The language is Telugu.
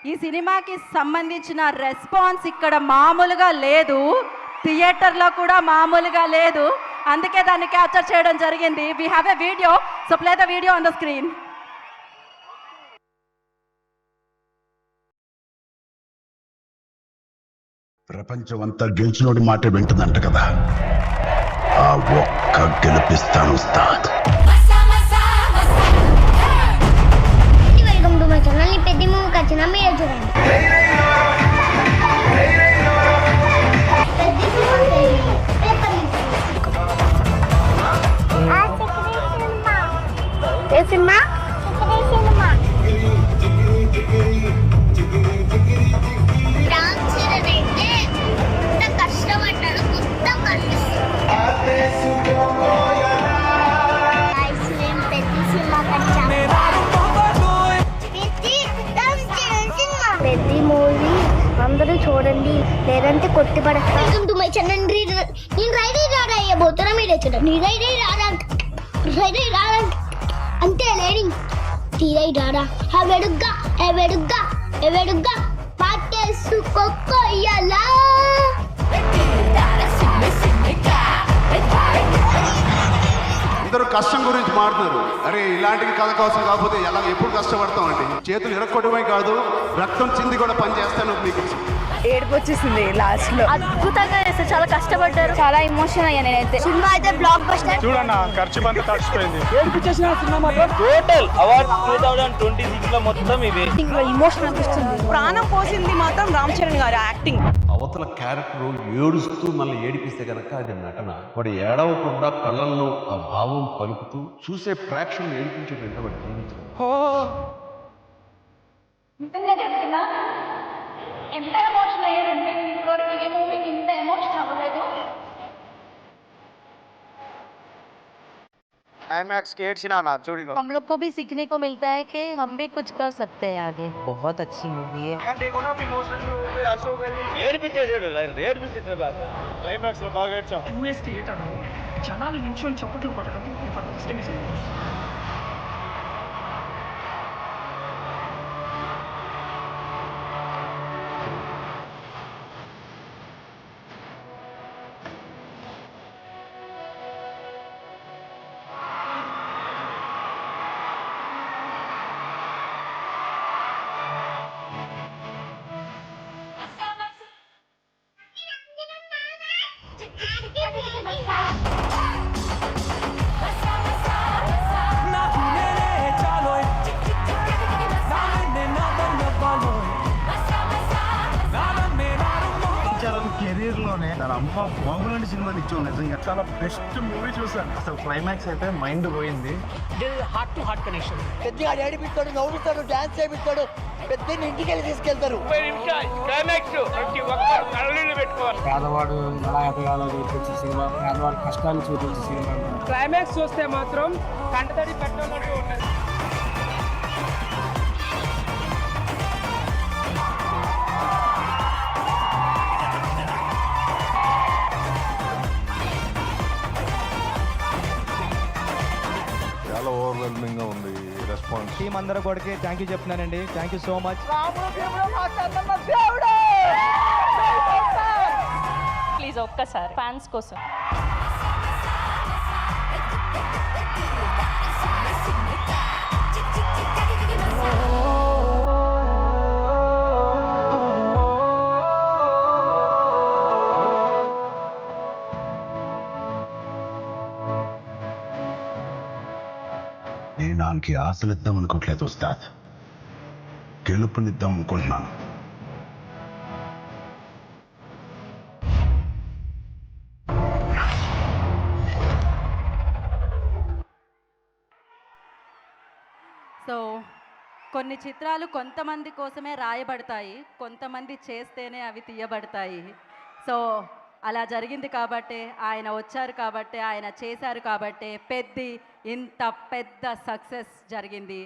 ఈ సినిమాకి సంబంధించిన రెస్పాన్స్ ఇక్కడ మామూలుగా లేదు, థియేటర్లో కూడా మామూలుగా లేదు. అందుకే దాన్ని క్యాప్చర్ చేయడం జరిగింది. We have a video, so play the video on the screen. ప్రపంచం అంతా గెలిచినోడి మాట వింటుందంట కదా, ఆ ఒక్క గెలిపిస్తాను ఉస్తాద్. Welcome to my channel. ఈ పెద్ద మూవీకి వచ్చిన మీరే చూడండి. ఏ సినిమా? రామ్ చరణ్ అయితే ఎంత కష్టపడ్డాడు మొత్తం కనిపిస్తుంది. పెద్ద మూవీ అందరూ చూడండి, లేదంటే కొట్టి పడతారు. Welcome to my channel. నేను రైడీ రాడా అయ్యబోతున్నా, మీరే చూడండి. రైడీ రాడా అంతే లేడీ తీరై రాడా ఎవడుగ్గా ఎవడుగ్గా ఎవడుగ్గా పాటేసుకోయ్యలా. అందరూ కష్టం గురించి మాట్లాడుతున్నారు. అరే ఇలాంటి కథ కోసం కాకపోతే ఎలా ఎప్పుడు కష్టపడతాం అండి. చేతులు ఇరక్కొట్టమే కాదు, రక్తం చింది కూడా పని చేస్తాను. మీకు ఏడుపు వచ్చేసింది లాస్ట్ లో. అద్భుతంగా చేస్తారు, చాలా కష్టపడ్డారు, చాలా ఎమోషన్ అయ్యా నేనైతే. సినిమా అయితే బ్లాక్ బస్టర్. చూడన్నా ఖర్చు బంత తడిచిపోయింది. ఏడిపించేసిన సినిమా టోటల్ అవార్డ్ 2026 లో మొత్తం ఇవే. ఇమోషన్ అనిపిస్తుంది. ప్రాణం పోసింది మాత్రం రామ్ చరణ్ గారు యాక్టింగ్. అవతల క్యారెక్టర్ ఏడుస్తూ మళ్ళీ ఏడిపిస్తే కనుక అది నటన. వాడు ఏడవకుండా కళ్ళల్లో ఆ భావం పలుకుతూ చూసే ప్రేక్షకులు ఏడిపించేటంటే వాడు జీవితం. ఎంత ఎమోషన్ అయ్యారంటే ఈ మూవీకి ఇంత ఎమోషన్ అవ్వలేదు. IMAX के एड्स ना चोरी को हम लोग को भी सीखने को मिलता है कि हम भी कुछ कर सकते हैं आगे. बहुत अच्छी मूवी है. देखो ना इमोशनल मूवी अशोक ఏడిపించేసాడు ఏడిపించేసాడు బాగా. क्लाइमैक्स లో బాగా ఏడ్చాం. యూఎస్ థియేటర్ జనాలు నిల్చొని చప్పట్లు కొట్టడం ఫస్ట్ టైం. కెరీర్ లోనే తన అమ్మ బాగులాంటి సినిమా ఇచ్చాం. నిజంగా చాలా బెస్ట్ మూవీ చూసాను. అసలు క్లైమాక్స్ అయితే మైండ్ పోయింది. Heart to heart connection. పెద్దగా ఏడిపిస్తాడు, నవ్వుతాడు, డాన్స్ చేపిస్తాడు, పెద్ద ఇంటికి వెళ్ళి తీసుకెళ్తారు. పేదవాడు ఎలా ఎదగాలో చూపించే సినిమా, పేదవాడి కష్టాన్ని చూపించే సినిమా. క్లైమాక్స్ చూస్తే మాత్రం కంటతడి పెట్టాలంటూ ఉన్నది. చాలా ఓవర్వెల్మింగ్ గా ఉంది రెస్పాన్స్. టీం అందరూ కూడా థ్యాంక్ యూ చెప్తున్నానండి. Thank you so much. Please ఒక్కసారి ఫ్యాన్స్ కోసం. నేను దానికి ఆశనిద్దాం అనుకోవట్లేదు ఉస్తాద్, గెలుపునిద్దాం అనుకుంటున్నాను. సో కొన్ని చిత్రాలు కొంతమంది కోసమే రాయబడతాయి, కొంతమంది చేస్తేనే అవి తీయబడతాయి. సో అలా జరిగింది కాబట్టే, ఆయన వచ్చారు కాబట్టే, ఆయన చేశారు కాబట్టే పెద్ద ఇంత పెద్ద సక్సెస్ జరిగింది.